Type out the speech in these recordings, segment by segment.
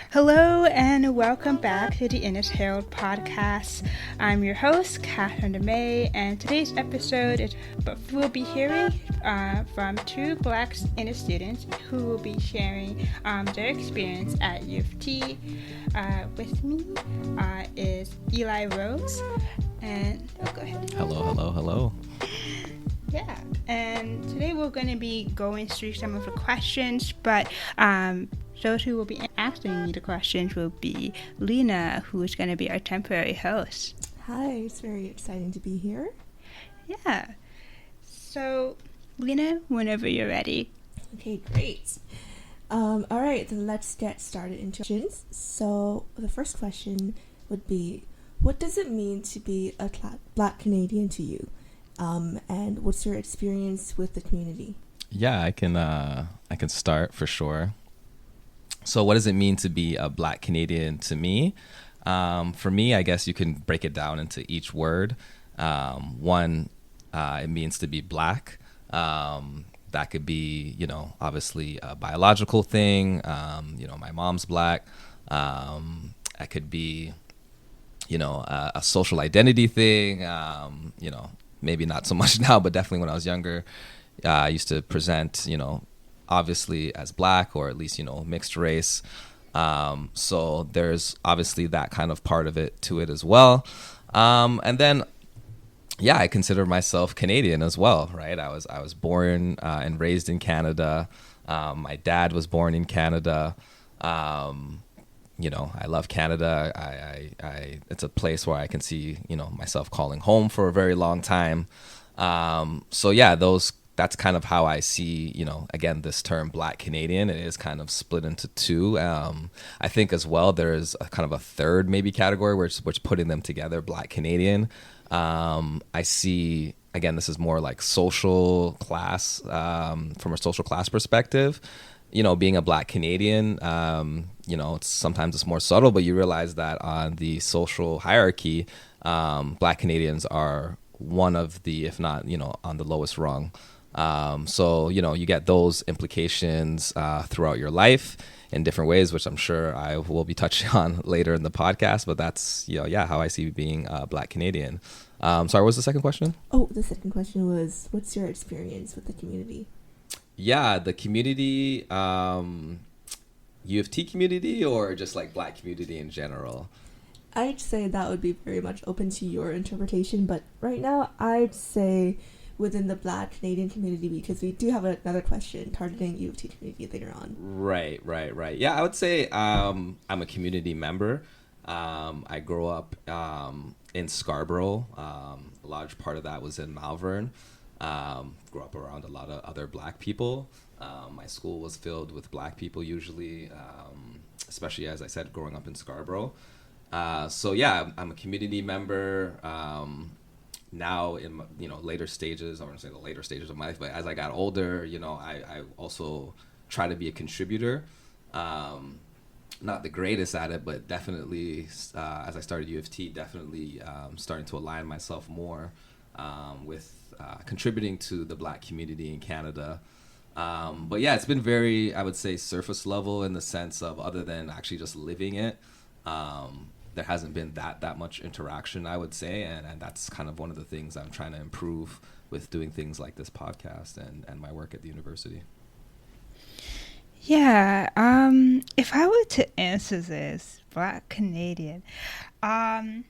Hello and welcome back to the Innis Herald Podcast. I'm your host, Catherine Dumé, and today's episode we'll be hearing from two Black Innis students who will be sharing their experience at UofT. With me is Eli Rose, and go ahead. Hello. Yeah, and today we're going to be going through some of the questions, but those who will be asking me the questions will be Lina, who is going to be our temporary host. Hi, it's very exciting to be here. Yeah. So, Lina, whenever you're ready. Okay, great. All right, then let's get started into questions. So, the first question would be, what does it mean to be a Black Canadian to you? And what's your experience with the community? Yeah, I can start for sure. So what does it mean to be a Black Canadian to me? For me, I guess you can break it down into each word. One, it means to be Black. That could be, obviously a biological thing. My mom's Black. That could be, a social identity thing. Maybe not so much now, but definitely when I was younger, I used to present, obviously as Black or at least, mixed race. So there's obviously that kind of part of it to it as well. And then, yeah, I consider myself Canadian as well, right? I was born and raised in Canada. My dad was born in Canada. I love Canada. I it's a place where I can see, myself calling home for a very long time. So yeah, that's kind of how I see, again, this term Black Canadian. It is kind of split into two. I think as well, there's a kind of a third maybe category which putting them together, Black Canadian. I see, again, this is more like social class, from a social class perspective. Being a Black Canadian, sometimes it's more subtle, but you realize that on the social hierarchy, Black Canadians are one of the, if not, on the lowest rung. So, you get those implications throughout your life in different ways, which I'm sure I will be touching on later in the podcast, but that's, how I see being a Black Canadian. Sorry, what was the second question? Oh, the second question was, what's your experience with the community? Yeah, the community, UofT community, or just like Black community in general? I'd say that would be very much open to your interpretation, but right now I'd say within the Black Canadian community, because we do have another question targeting UofT community later on. Right. Yeah, I would say I'm a community member. I grew up in Scarborough. A large part of that was in Malvern. Grew up around a lot of other Black people. My school was filled with Black people usually, especially, as I said, growing up in Scarborough. So yeah, I'm a community member. Now in later stages, I wouldn't say the later stages of my life, but as I got older, I also try to be a contributor. Not the greatest at it, but definitely as I started UofT, definitely starting to align myself more with contributing to the Black community in Canada. But yeah, it's been very, I would say, surface level in the sense of, other than actually just living it, there hasn't been that much interaction, I would say, and that's kind of one of the things I'm trying to improve with doing things like this podcast and my work at the university. Yeah, if I were to answer this, Black Canadian, I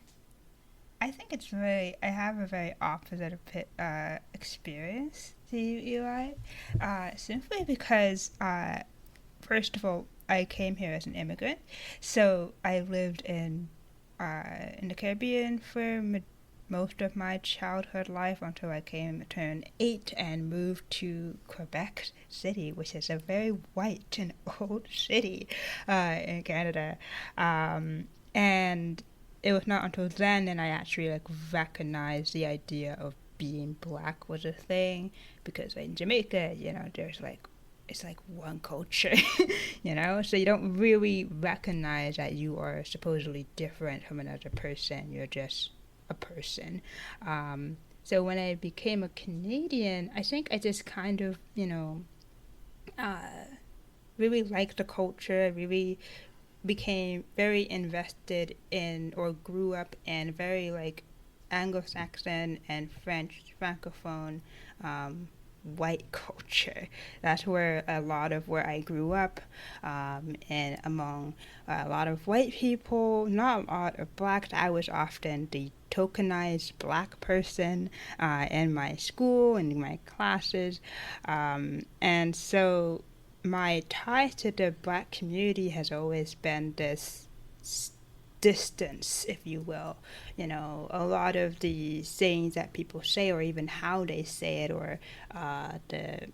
think I have a very opposite experience to you, Eli, simply because, first of all, I came here as an immigrant, so I lived in the Caribbean for most of my childhood life until I turned 8 and moved to Quebec City, which is a very white and old city in Canada, and it was not until then that I actually recognized the idea of being Black was a thing, because in Jamaica, there's it's like one culture, so you don't really recognize that you are supposedly different from another person. You're just a person. So when I became a Canadian, I think I just kind of, really liked the culture, really became very invested in or grew up in very like Anglo-Saxon and French Francophone white culture. That's where a lot of where I grew up, and among a lot of white people, not a lot of blacks. I was often the tokenized black person in my school and in my classes, and so my tie to the black community has always been this distance, if you will. You know, a lot of the sayings that people say, or even how they say it, or the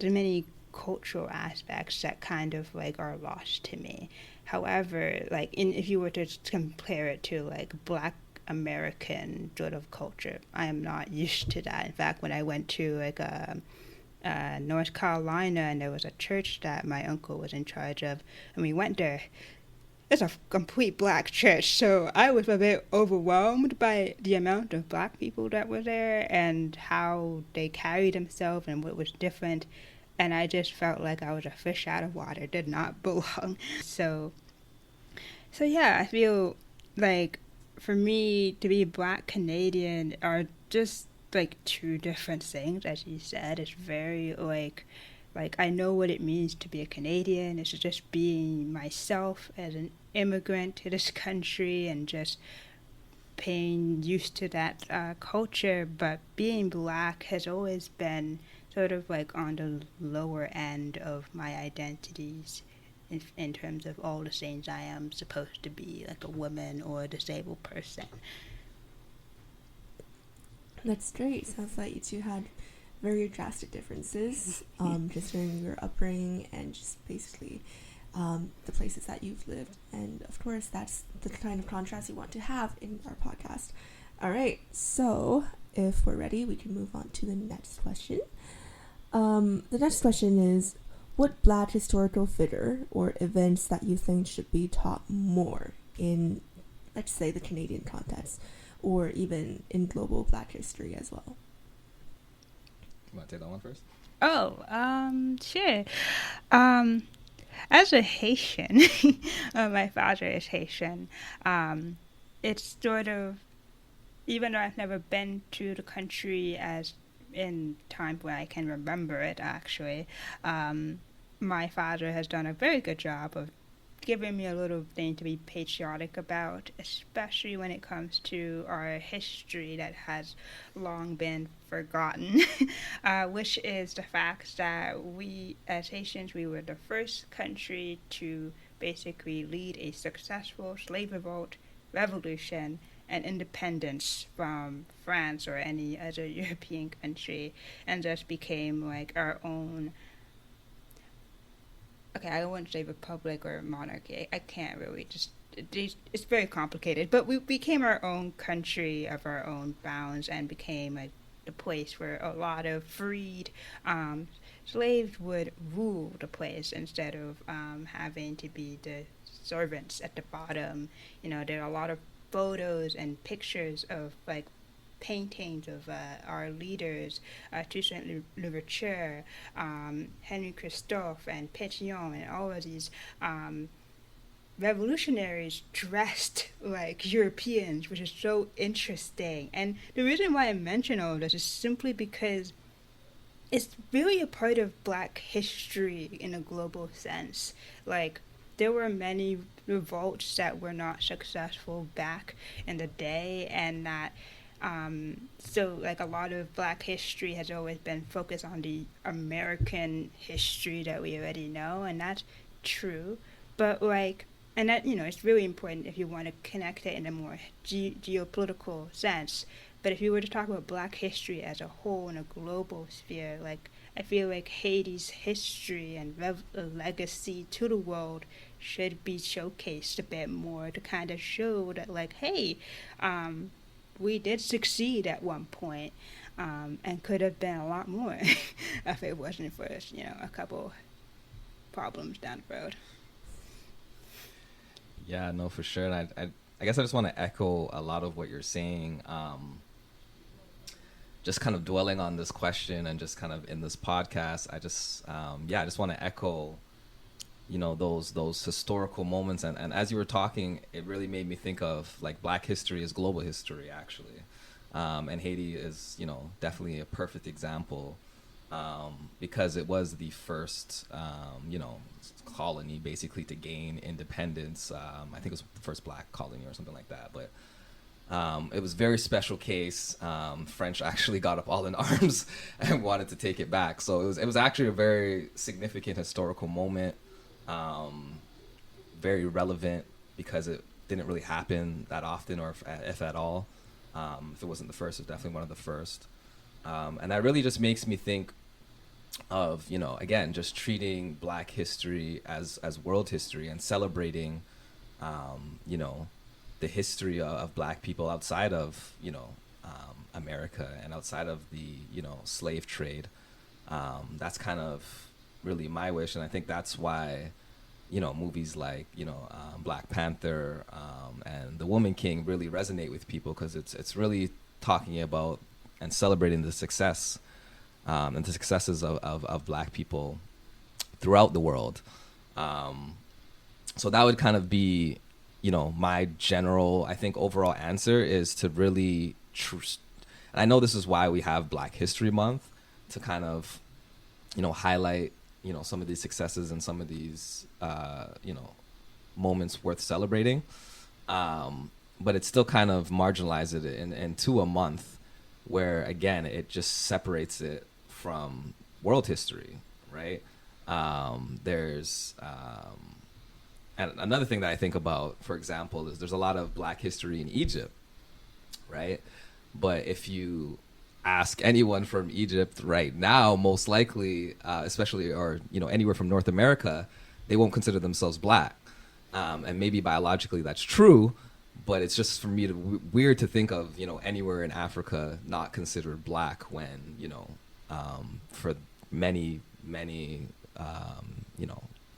many cultural aspects that kind of like are lost to me. However, like if you were to compare it to like black American sort of culture, I am not used to that. In fact, when I went to like North Carolina, and there was a church that my uncle was in charge of, and we went there. It's a complete black church, so I was a bit overwhelmed by the amount of black people that were there and how they carried themselves and what was different. And I just felt like I was a fish out of water, did not belong. So yeah, I feel like for me to be black Canadian are just like two different things, as you said. It's very like I know what it means to be a Canadian. It's just being myself as an immigrant to this country and just being used to that culture. But being black has always been sort of like on the lower end of my identities in terms of all the things I am supposed to be, like a woman or a disabled person. That's great. Sounds like you two had very drastic differences just during your upbringing and just basically the places that you've lived. And of course, that's the kind of contrast we want to have in our podcast. All right, so if we're ready, we can move on to the next question. The next question is, what black historical figure or events that you think should be taught more in, let's say, the Canadian context, or even in global black history as well? You want to take that one first? Sure. As a Haitian, my father is Haitian. It's sort of, even though I've never been to the country as in time when I can remember it, actually, my father has done a very good job of giving me a little thing to be patriotic about, especially when it comes to our history that has long been forgotten, which is the fact that we, as Haitians, we were the first country to basically lead a successful slave revolt, revolution, and independence from France or any other European country, and thus became like our own. Okay, I don't want to say republic or monarchy. I can't really it's very complicated. But we became our own country of our own bounds and became the place where a lot of freed slaves would rule the place instead of having to be the servants at the bottom. You know, there are a lot of photos and pictures of like paintings of our leaders, Toussaint Louverture, Henry Christophe, and Pétion, and all of these revolutionaries dressed like Europeans, which is so interesting. And the reason why I mention all of this is simply because it's really a part of black history in a global sense. Like, there were many revolts that were not successful back in the day, and that so like a lot of black history has always been focused on the American history that we already know, and that's true. But like, and that, you know, it's really important if you want to connect it in a more geopolitical sense. But if you were to talk about black history as a whole in a global sphere, like, I feel like Haiti's history and legacy to the world should be showcased a bit more to kind of show that, like, hey, we did succeed at one point, and could have been a lot more if it wasn't for, you know, a couple problems down the road. Yeah, no, for sure. And I guess I just want to echo a lot of what you're saying. Just kind of dwelling on this question and just kind of in this podcast, I just want to echo those historical moments. And as you were talking, it really made me think of like Black history is global history, actually. And Haiti is, definitely a perfect example, because it was the first, colony basically to gain independence. I think it was the first Black colony or something like that. But it was a very special case. French actually got up all in arms and wanted to take it back. So it was actually a very significant historical moment, very relevant because it didn't really happen that often, or if at all. If it wasn't the first, it was definitely one of the first. And that really just makes me think of, again, just treating Black history as world history and celebrating, the history of Black people outside of, America and outside of the, slave trade. That's kind of really my wish. And I think that's why, movies like, Black Panther and The Woman King really resonate with people, because it's really talking about and celebrating the success and the successes of Black people throughout the world. So that would kind of be, my general, I think, overall answer is to really, and I know this is why we have Black History Month, to kind of, highlight, some of these successes and some of these, moments worth celebrating. But it still kind of marginalizes it into a month where, again, it just separates it from world history, right? There's and another thing that I think about, for example, is there's a lot of Black history in Egypt, right? But if you ask anyone from Egypt right now, most likely, especially, or anywhere from North America, they won't consider themselves Black. And maybe biologically that's true, but it's just, for me, weird to think of anywhere in Africa not considered Black when for many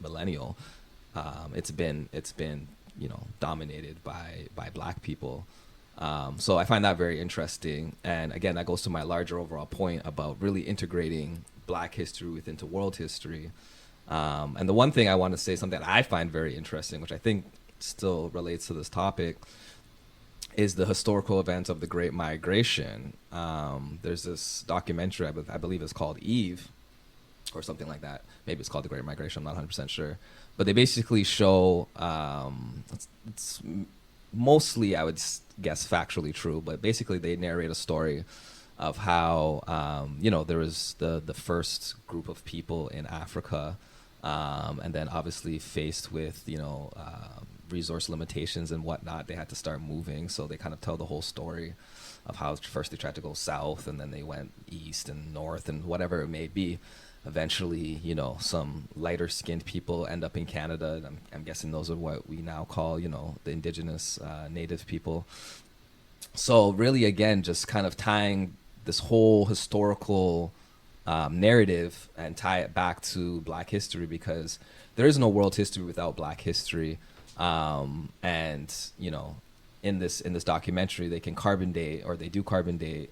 millennial, it's been dominated by Black people. So I find that very interesting. And again, that goes to my larger overall point about really integrating Black history into world history. And the one thing I want to say, something that I find very interesting, which I think still relates to this topic, is the historical events of the Great Migration. There's this documentary, I believe it's called Eve, or something like that. Maybe it's called The Great Migration, I'm not 100% sure. But they basically show, it's mostly, I would guess, factually true, but basically they narrate a story of how, there was the first group of people in Africa, and then obviously faced with, resource limitations and whatnot, they had to start moving. So they kind of tell the whole story of how first they tried to go south, and then they went east and north and whatever it may be. Eventually, some lighter skinned people end up in Canada. And I'm guessing those are what we now call, the indigenous native people. So really, again, just kind of tying this whole historical narrative and tie it back to Black history, because there is no world history without Black history. And in this documentary, they can carbon date, or they do carbon date,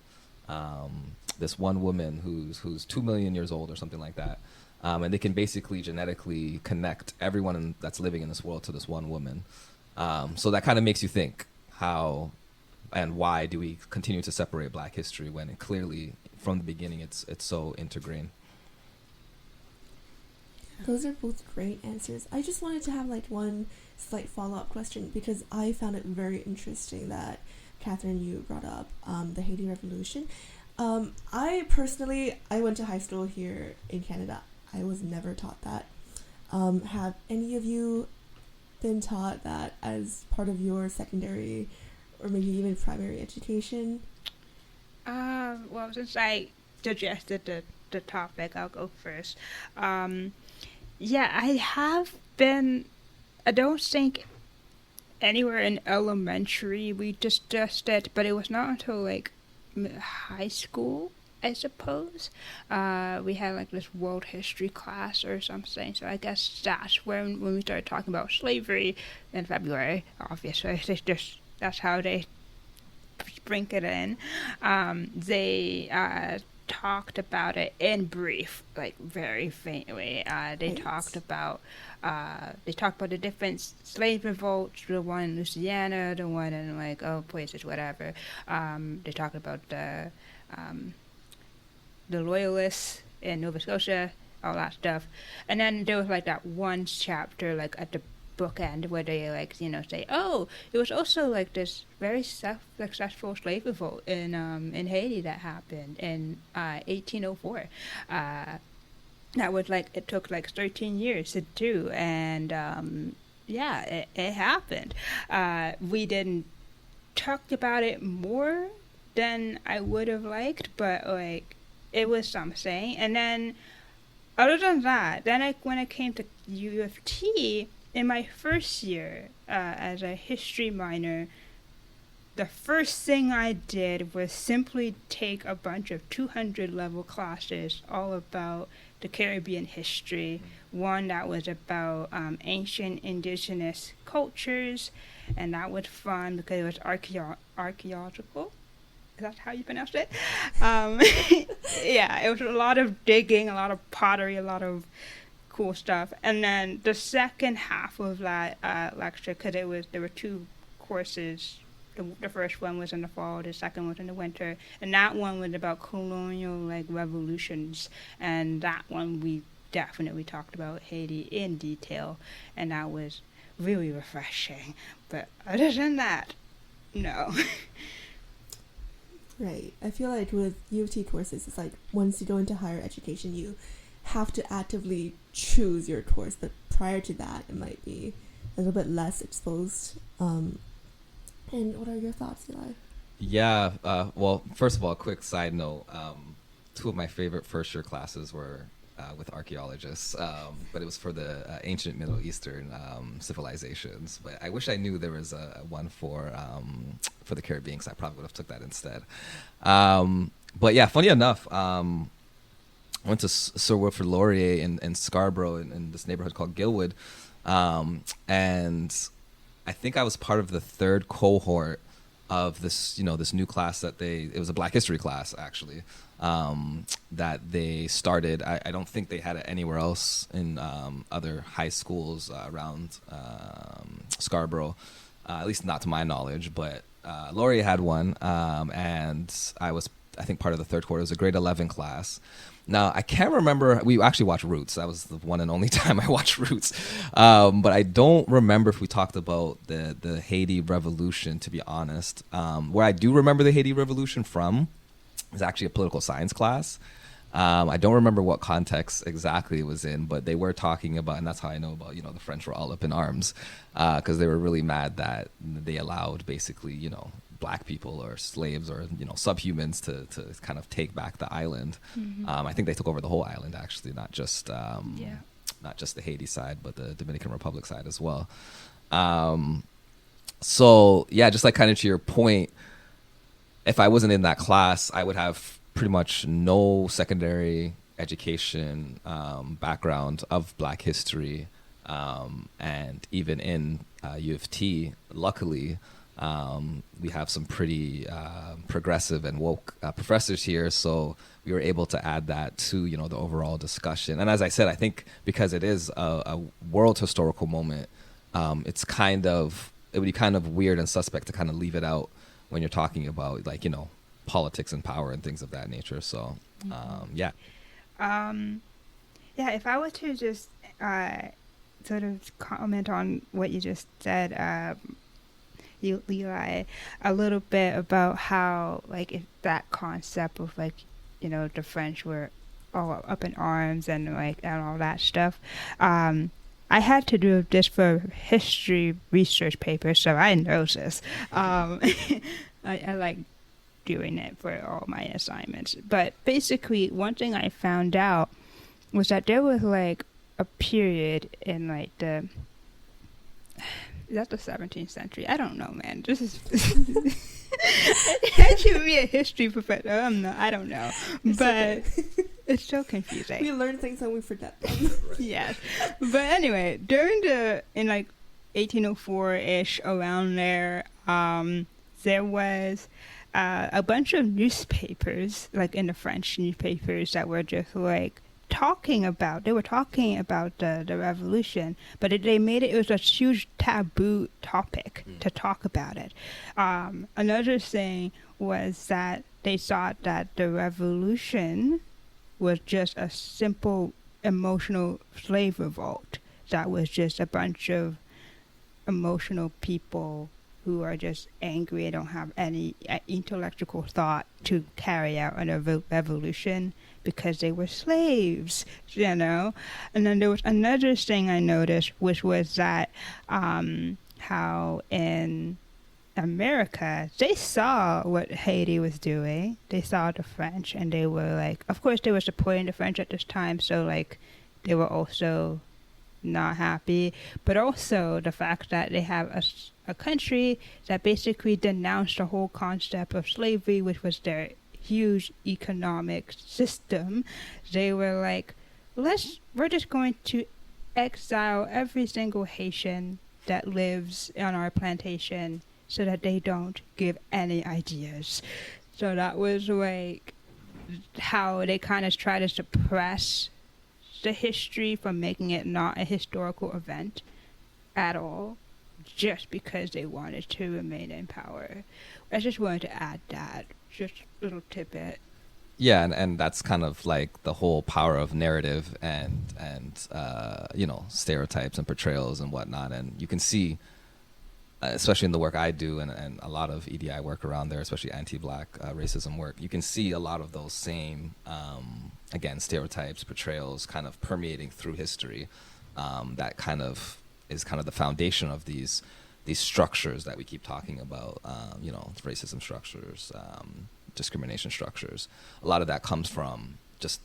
this one woman who's 2 million years old or something like that, and they can basically genetically connect everyone that's living in this world to this one woman. So that kind of makes you think, how and why do we continue to separate Black history when clearly from the beginning it's so integrated? Those are both great answers. I just wanted to have one slight follow-up question, because I found it very interesting that, Catherine, you brought up the Haiti Revolution. I went to high school here in Canada. I was never taught that. Have any of you been taught that as part of your secondary or maybe even primary education? Well, since I suggested the topic, I'll go first. Yeah, I have been, I don't think anywhere in elementary we discussed it, but it was not until high school, I suppose. We had this world history class or something, so I guess that's when we started talking about slavery in February, obviously. That's how they sprinkle it in. They talked about it in brief, like very faintly. They talked about the different slave revolts, the one in Louisiana, the one in like places, whatever. They talked about the Loyalists in Nova Scotia, all that stuff. And then there was like that one chapter like at the bookend where they like say, oh, it was also like this very successful slave revolt in Haiti that happened in 1804. That was like, it took like 13 years to do, and it happened. We didn't talk about it more than I would have liked, but like it was something. And then other than that, then when I came to UofT in my first year as a history minor, the first thing I did was simply take a bunch of 200 level classes all about the Caribbean history. One that was about ancient indigenous cultures, and that was fun because it was archaeological. Is that how you pronounce it? Yeah, it was a lot of digging, a lot of pottery, a lot of cool stuff. And then the second half of that lecture, because there were two courses. The first one was in the fall, the second was in the winter, and that one was about colonial like revolutions, and that one we definitely talked about Haiti in detail, and that was really refreshing. But other than that, no. Right. I feel like with UofT courses, it's like once you go into higher education, you have to actively choose your course, but prior to that, it might be a little bit less exposed. And what are your thoughts, Eli? Yeah, well, first of all, a quick side note. Two of my favorite first-year classes were with archaeologists, but it was for the ancient Middle Eastern civilizations. But I wish I knew there was a one for the Caribbean, because I probably would have took that instead. But yeah, funny enough, I went to Sir Wilfrid Laurier in Scarborough in this neighborhood called Gilwood, and I think I was part of the third cohort of this, this new class that it was a Black History class, actually, that they started. I don't think they had it anywhere else in other high schools around Scarborough, at least not to my knowledge, but Laurier had one, and I was, I think, part of the third cohort. It was a grade 11 class. Now, I can't remember. We actually watched Roots. That was the one and only time I watched Roots. But I don't remember if we talked about the Haiti Revolution, to be honest. Where I do remember the Haiti Revolution from is actually a political science class. I don't remember what context exactly it was in, but they were talking about, and that's how I know about, the French were all up in arms, because they were really mad that they allowed basically, Black people or slaves or subhumans to kind of take back the island. Mm-hmm. I think they took over the whole island, actually, not just the Haiti side, but the Dominican Republic side as well. So yeah, just like kind of to your point, if I wasn't in that class, I would have pretty much no secondary education background of Black history, and even in UofT, luckily. We have some pretty progressive and woke professors here, so we were able to add that to the overall discussion. And as I said, I think because it is a world historical moment, it would be kind of weird and suspect to kind of leave it out when you're talking about politics and power and things of that nature. So yeah. If I were to just sort of comment on what you just said, Eli, a little bit about how if that concept of the French were all up in arms and and all that stuff. I had to do this for history research paper, so I know this. I like doing it for all my assignments. But basically, one thing I found out was that there was a period in the is that the 17th century? I don't know, man. This is I should be a history professor. I don't know. But it's so confusing. We learn things and we forget them. Yes. But anyway, during in 1804-ish, around there, there was a bunch of newspapers, like in the French newspapers, that were just like talking about the revolution, but they made it was a huge taboo topic to talk about it. Another thing was that they thought that the revolution was just a simple emotional slave revolt that was just a bunch of emotional people who are just angry and don't have any intellectual thought to carry out a revolution because they were slaves, you know. And then there was another thing I noticed, which was that how in America, they saw what Haiti was doing. They saw the French, and they were like, of course, they were supporting the French at this time, so like they were also not happy. But also the fact that they have a country that basically denounced the whole concept of slavery, which was their huge economic system. They were like, we're just going to exile every single Haitian that lives on our plantation so that they don't give any ideas. So that was like how they kind of try to suppress the history from making it not a historical event at all, just because they wanted to remain in power. I just wanted to add that, just a little tidbit. Yeah, and that's kind of like the whole power of narrative and you know, stereotypes and portrayals and whatnot. And you can see, especially in the work I do and a lot of EDI work around there, especially anti-Black racism work, you can see a lot of those same, again, stereotypes, portrayals kind of permeating through history. That kind of is kind of the foundation of these structures that we keep talking about, you know, racism structures, discrimination structures. A lot of that comes from just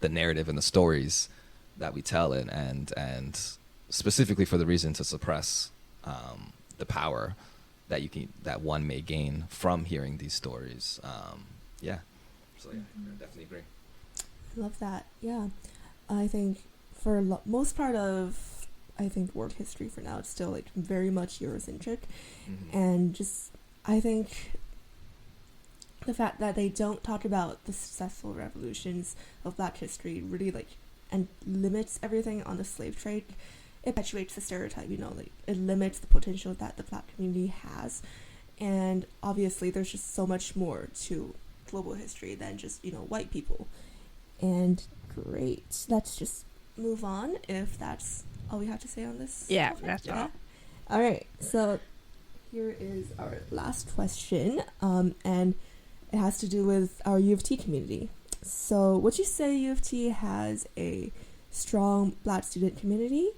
the narrative and the stories that we tell, and specifically for the reason to suppress the power that one may gain from hearing these stories. Yeah, so yeah, I definitely agree. I love that. Yeah, I think for most part of world history for now, it's still like very much Eurocentric, and just I think the fact that they don't talk about the successful revolutions of Black history really like and limits everything on the slave trade. It perpetuates the stereotype, you know, like it limits the potential that the Black community has. And obviously there's just so much more to global history than just, you know, white people. And great. Let's just move on if that's all we have to say on this. Yeah, that's all. All right. So here is our last question. And it has to do with our UofT community. So would you say UofT has a strong Black student community?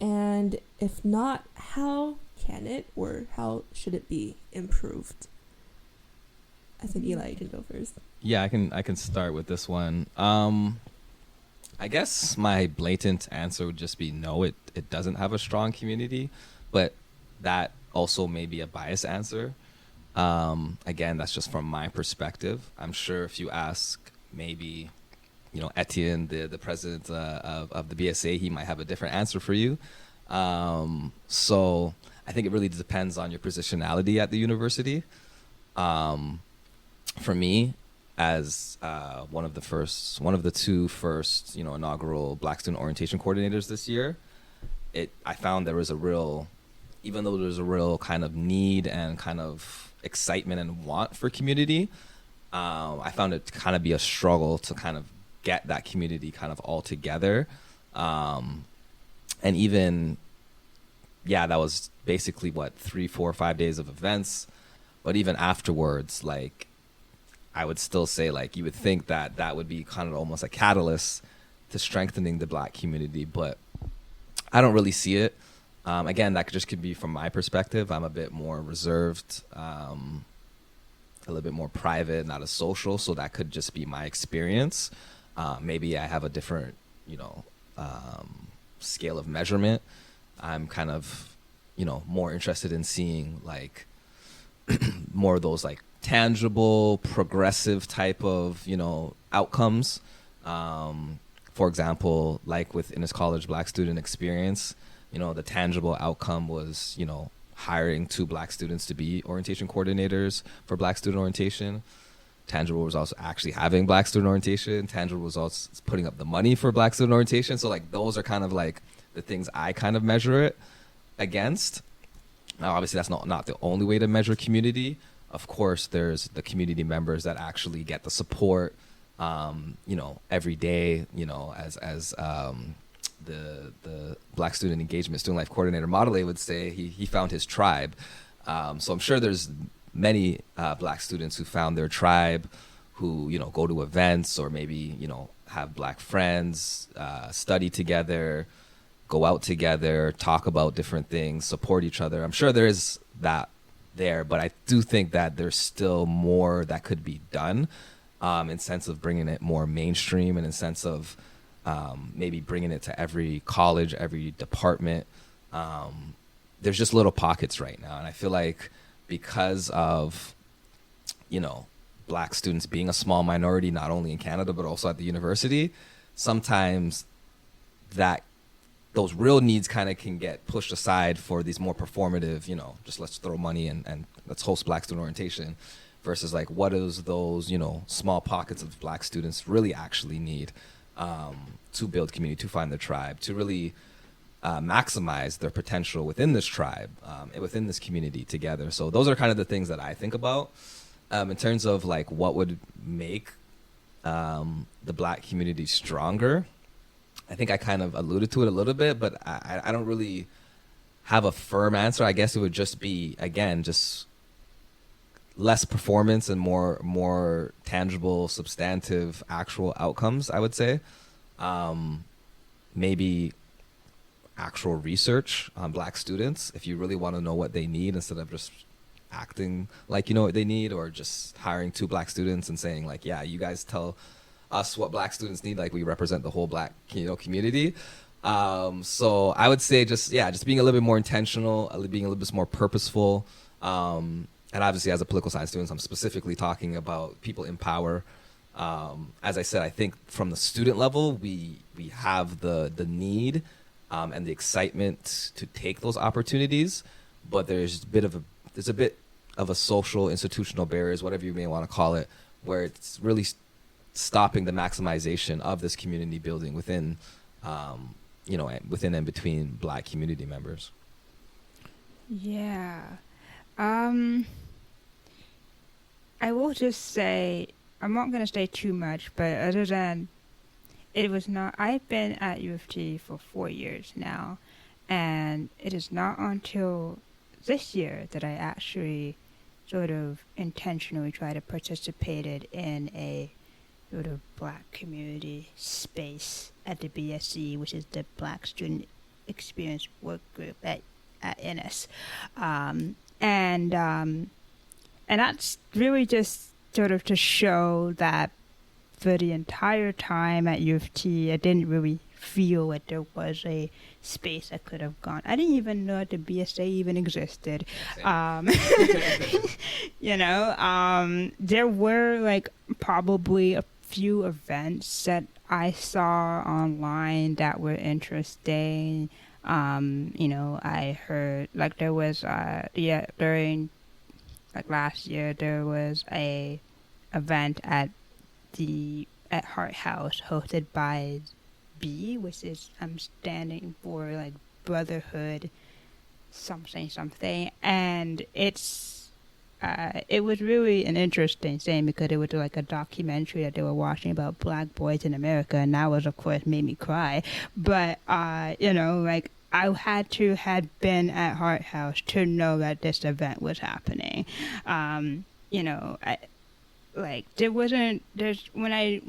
And if not, how can it or how should it be improved? I think Eli, you can go first. Yeah, I can start with this one. I guess my blatant answer would just be no, it doesn't have a strong community, but that also may be a biased answer. Again, that's just from my perspective. I'm sure if you ask maybe, you know, Etienne, the president of the BSA, he might have a different answer for you. So I think it really depends on your positionality at the university. For me, as one of the two first, you know, inaugural Black student orientation coordinators this year, I found there was even though there's a real kind of need and kind of excitement and want for community, I found it to kind of be a struggle to kind of get that community kind of all together. And even, yeah, that was basically 3, 4, 5 days of events. But even afterwards, like, I would still say, like, you would think that would be kind of almost a catalyst to strengthening the Black community, but I don't really see it. Again, that could be from my perspective. I'm a bit more reserved, a little bit more private, not as social, so that could just be my experience. Maybe I have a different, you know, scale of measurement. I'm kind of, you know, more interested in seeing, like, more of those, like, tangible, progressive type of, you know, outcomes. For example, like with Innis College Black Student Experience, you know, the tangible outcome was, you know, hiring 2 black students to be orientation coordinators for black student orientation. Tangible results actually having black student orientation. Tangible results putting up the money for black student orientation. So like those are kind of like the things I kind of measure it against. Now, obviously, that's not the only way to measure community. Of course, there's the community members that actually get the support, every day, as the Black Student Engagement Student Life Coordinator Modele would say, he found his tribe. So I'm sure there's many black students who found their tribe, who, go to events or maybe, have black friends, study together, go out together, talk about different things, support each other. I'm sure there is that there, but I do think that there's still more that could be done in sense of bringing it more mainstream and in sense of maybe bringing it to every college, every department. There's just little pockets right now. And I feel like because of, black students being a small minority, not only in Canada, but also at the university, sometimes those real needs kind of can get pushed aside for these more performative, just let's throw money and let's host black student orientation versus like what is those, small pockets of black students really actually need to build community, to find their tribe, to really maximize their potential within this tribe and within this community together. So those are kind of the things that I think about in terms of like what would make the black community stronger. I think I kind of alluded to it a little bit, but I don't really have a firm answer. I guess it would just be, again, just less performance and more tangible, substantive, actual outcomes, I would say. Maybe actual research on black students, if you really want to know what they need instead of just acting like you know what they need, or just hiring 2 black students and saying like, yeah, you guys tell us what black students need, like we represent the whole black community. So I would say just being a little bit more intentional, being a little bit more purposeful, and obviously as a political science student, I'm specifically talking about people in power. As I said, I think from the student level we have the need and the excitement to take those opportunities, but there's a bit of a social institutional barriers, whatever you may want to call it, where it's really stopping the maximization of this community building within, within and between black community members. Yeah. I will just say, I'm not going to say too much, but other than I've been at UofT for 4 years now, and it is not until this year that I actually sort of intentionally try to participate in a sort of black community space at the BSC, which is the Black Student Experience Work Group at Innis. And that's really just sort of to show that for the entire time at UofT, I didn't really feel like there was a space I could have gone. I didn't even know the BSA even existed. There were like probably a few events that I saw online that were interesting. I heard like there was during like last year there was a event at Hart House hosted by B, which is I'm standing for like brotherhood something, and it was really an interesting thing because it was like a documentary that they were watching about black boys in America, and that was of course made me cry. But like I had to had been at Hart House to know that this event was happening. When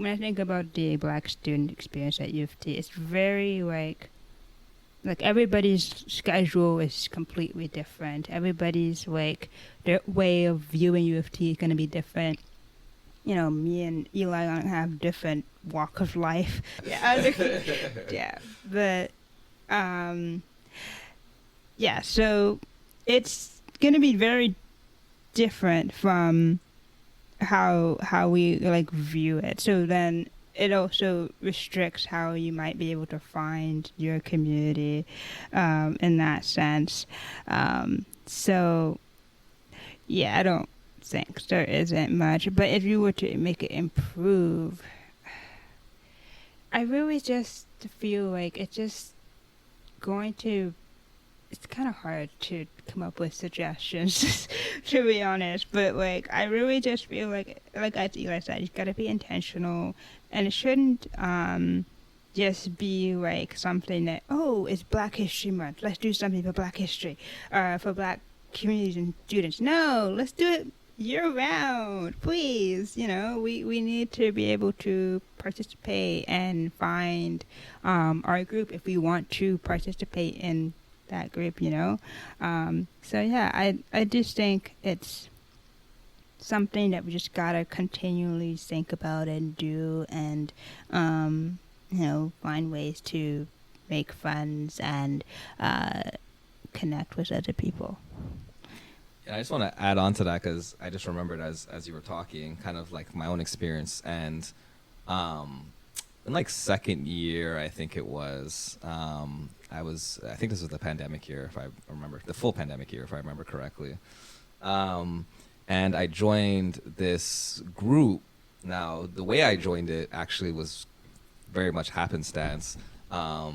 I think about the black student experience at UofT, it's very like everybody's schedule is completely different. Everybody's like their way of viewing UofT is going to be different. Me and Eli don't have different walk of life. So it's going to be very different from how we like view it. So then it also restricts how you might be able to find your community in that sense. So, yeah, I don't think there isn't much. But if you were to make it improve, I really just feel like it's just going to, it's kind of hard to come up with suggestions, to be honest. But like, I really just feel like as Eli said, you've got to be intentional, and it shouldn't just be like something that, oh, it's Black History Month, let's do something for Black history, for Black communities and students. No, let's do it year round, please. We need to be able to participate and find our group if we want to participate in that group. So yeah, I just think it's something that we just gotta continually think about and do, and find ways to make friends and connect with other people. Yeah, I just want to add on to that because I just remembered as you were talking, kind of like my own experience. And in like second year, I think it was, I think this was the pandemic year, if I remember, the full pandemic year, if I remember correctly. And I joined this group. Now, the way I joined it actually was very much happenstance. So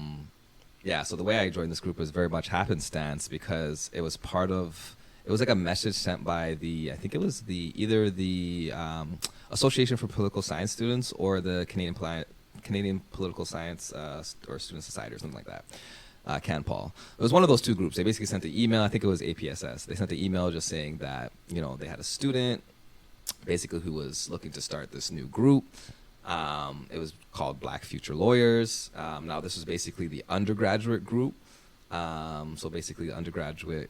the way I joined this group was very much happenstance because it was like a message sent by I think it was either the Association for Political Science Students or the Canadian Political Science or Student Society or something like that. CanPol. It was one of those two groups. They basically sent the email. I think it was APSS. They sent the email just saying that they had a student basically who was looking to start this new group. It was called Black Future Lawyers. Now this was basically the undergraduate group. So basically the undergraduate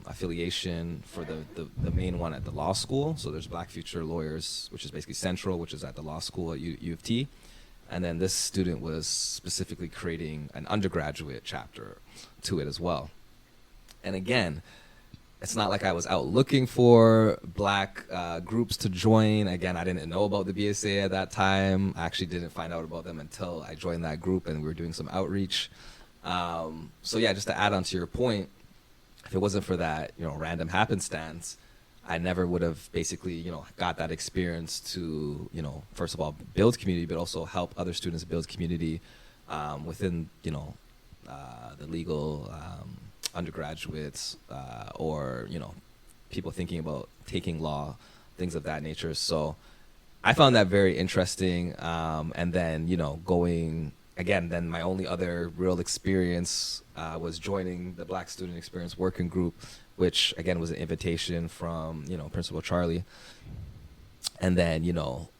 affiliation for the main one at the law school. So there's Black Future Lawyers, which is basically central, which is at the law school at UofT. And then this student was specifically creating an undergraduate chapter to it as well. And again, it's not like I was out looking for Black groups to join. Again, I didn't know about the BSA at that time. I actually didn't find out about them until I joined that group and we were doing some outreach. So yeah, just to add on to your point, if it wasn't for that, random happenstance, I never would have basically, got that experience to, first of all, build community, but also help other students build community within, the legal undergraduates or, people thinking about taking law, things of that nature. So I found that very interesting. And then, going, again, then my only other real experience was joining the Black Student Experience Working Group, which, again, was an invitation from, Principal Charlie. And then,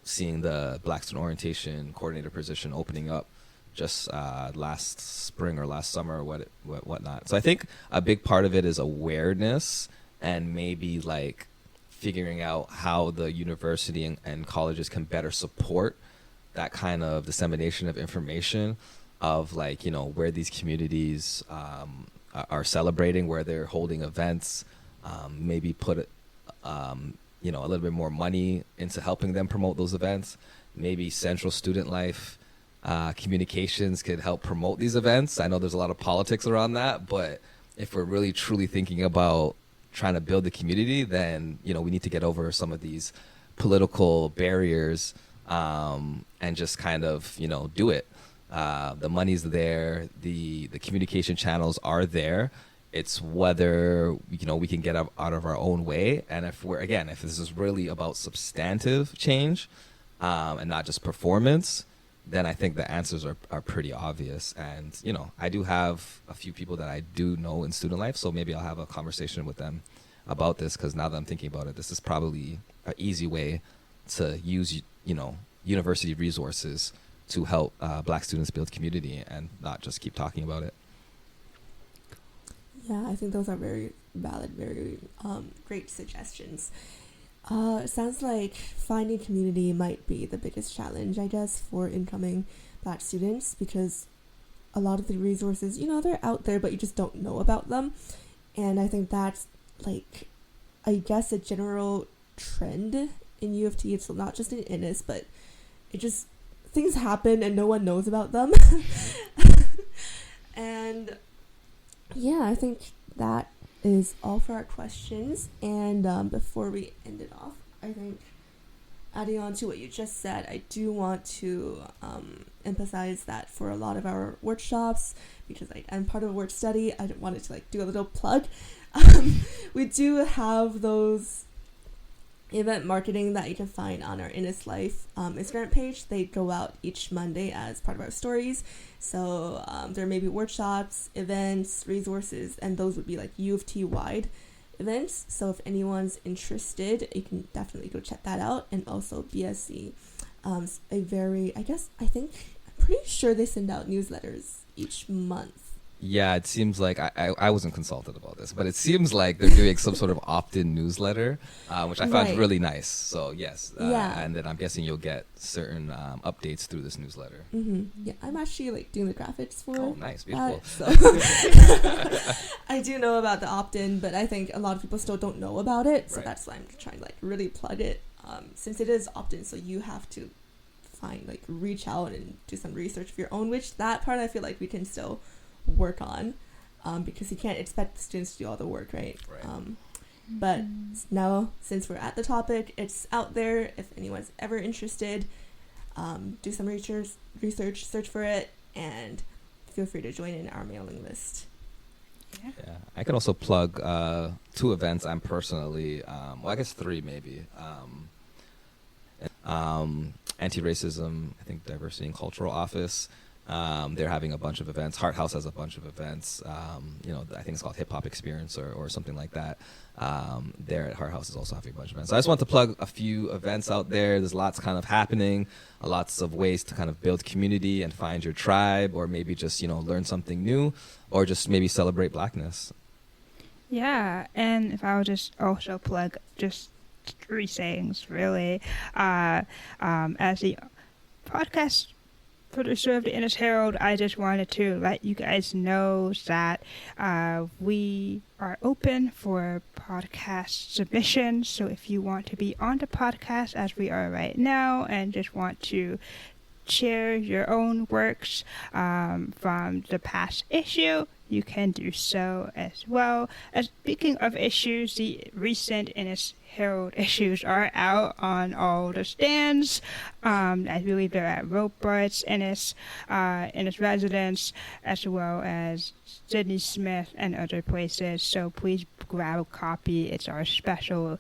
seeing the Black Student Orientation Coordinator position opening up just last spring or last summer or whatnot. So I think a big part of it is awareness and maybe, like, figuring out how the university and colleges can better support that kind of dissemination of information of, like, where these communities are celebrating, where they're holding events, maybe put a little bit more money into helping them promote those events. Maybe Central Student Life communications could help promote these events. I know there's a lot of politics around that, but if we're really truly thinking about trying to build the community, then we need to get over some of these political barriers and just kind of do it. The money's there, the communication channels are there. It's whether we can get out of our own way, and if this is really about substantive change and not just performance, then I think the answers are pretty obvious. And I do have a few people that I do know in student life, so maybe I'll have a conversation with them about this, because now that I'm thinking about it, this is probably an easy way to use university resources to help Black students build community and not just keep talking about it. Yeah, I think those are very valid, very great suggestions. It sounds like finding community might be the biggest challenge, I guess, for incoming Black students, because a lot of the resources, they're out there, but you just don't know about them. And I think that's, like, I guess a general trend in UofT. It's not just in Innis, but it just things happen and no one knows about them. And yeah, I think that is all for our questions. And before we end it off, I think adding on to what you just said, I do want to emphasize that for a lot of our workshops, because I'm part of a work study, I wanted to do a little plug. We do have those event marketing that you can find on our Innis Life Instagram page. They go out each Monday as part of our stories. So there may be workshops, events, resources, and those would be UofT wide events. So if anyone's interested, you can definitely go check that out. And also BSC, I'm pretty sure they send out newsletters each month. Yeah, it seems like I wasn't consulted about this, but it seems like they're doing some sort of opt-in newsletter, which I found really nice. So yes, and then I'm guessing you'll get certain updates through this newsletter. Mm-hmm. Yeah, I'm actually doing the graphics for. Oh, nice, beautiful. So I do know about the opt-in, but I think a lot of people still don't know about it. So that's why I'm trying to really plug it, since it is opt-in. So you have to reach out and do some research of your own. Which that part I feel like we can still work on, because you can't expect the students to do all the work, right? But now, since we're at the topic, it's out there. If anyone's ever interested, do some research, search for it, and feel free to join in our mailing list. Yeah, I can also plug 2 events I'm personally, I guess 3 maybe. Anti-racism, I think Diversity and Cultural Office. They're having a bunch of events. Heart House has a bunch of events. I think it's called Hip Hop Experience or something like that. There at Heart House is also having a bunch of events. So I just want to plug a few events out there. There's lots kind of happening, lots of ways to kind of build community and find your tribe, or maybe just, learn something new, or just maybe celebrate Blackness. Yeah, and if I would just also plug just 3 things, really. As the podcast producer of the Innis Herald, I just wanted to let you guys know that we are open for podcast submissions. So if you want to be on the podcast as we are right now and just want to share your own works from the past issue, you can do so as well. Speaking of issues, the recent Innis Herald issues are out on all the stands. I believe they're at Robarts, Innis Residence, as well as Sydney Smith and other places. So please grab a copy. It's our special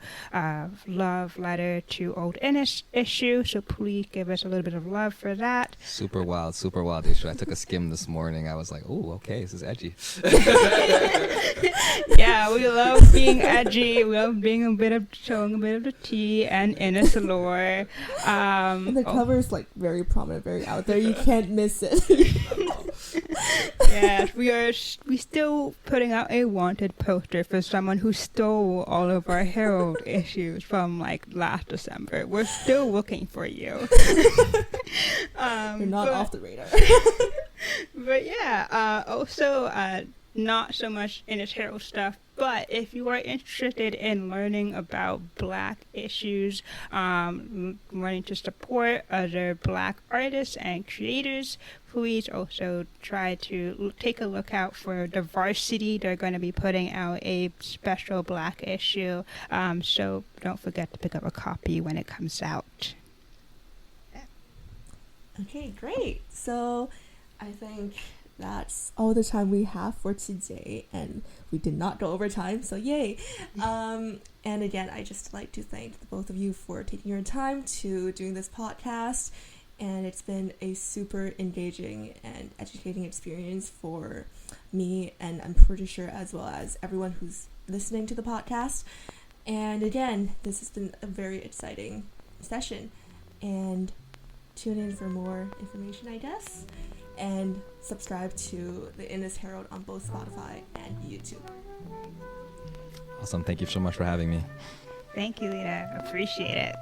love letter to Old Innis issue. So please give us a little bit of love for that. Super wild issue. I took a skim this morning. I was like, oh, okay, this is edgy. Yeah, we love being edgy. We love showing a bit of the tea and Innis lore. And the cover is very prominent, very out there. You can't miss it. Yes, we still putting out a wanted poster for someone who stole all of our Herald issues from last December. We're still looking for you. You're not off the radar. But yeah, also not so much Innis Herald stuff, but if you are interested in learning about Black issues, wanting to support other Black artists and creators, please also try to take a look out for the Varsity. They're going to be putting out a special Black issue, so don't forget to pick up a copy when it comes out. Okay, great. So I think that's all the time we have for today, and we did not go over time, so yay. And again, I just like to thank the both of you for taking your time to doing this podcast, and it's been a super engaging and educating experience for me, and I'm pretty sure as well as everyone who's listening to the podcast. And again, this has been a very exciting session, and tune in for more information, I guess. And subscribe to the Innis Herald on both Spotify and YouTube. Awesome. Thank you so much for having me. Thank you, Lina. Appreciate it.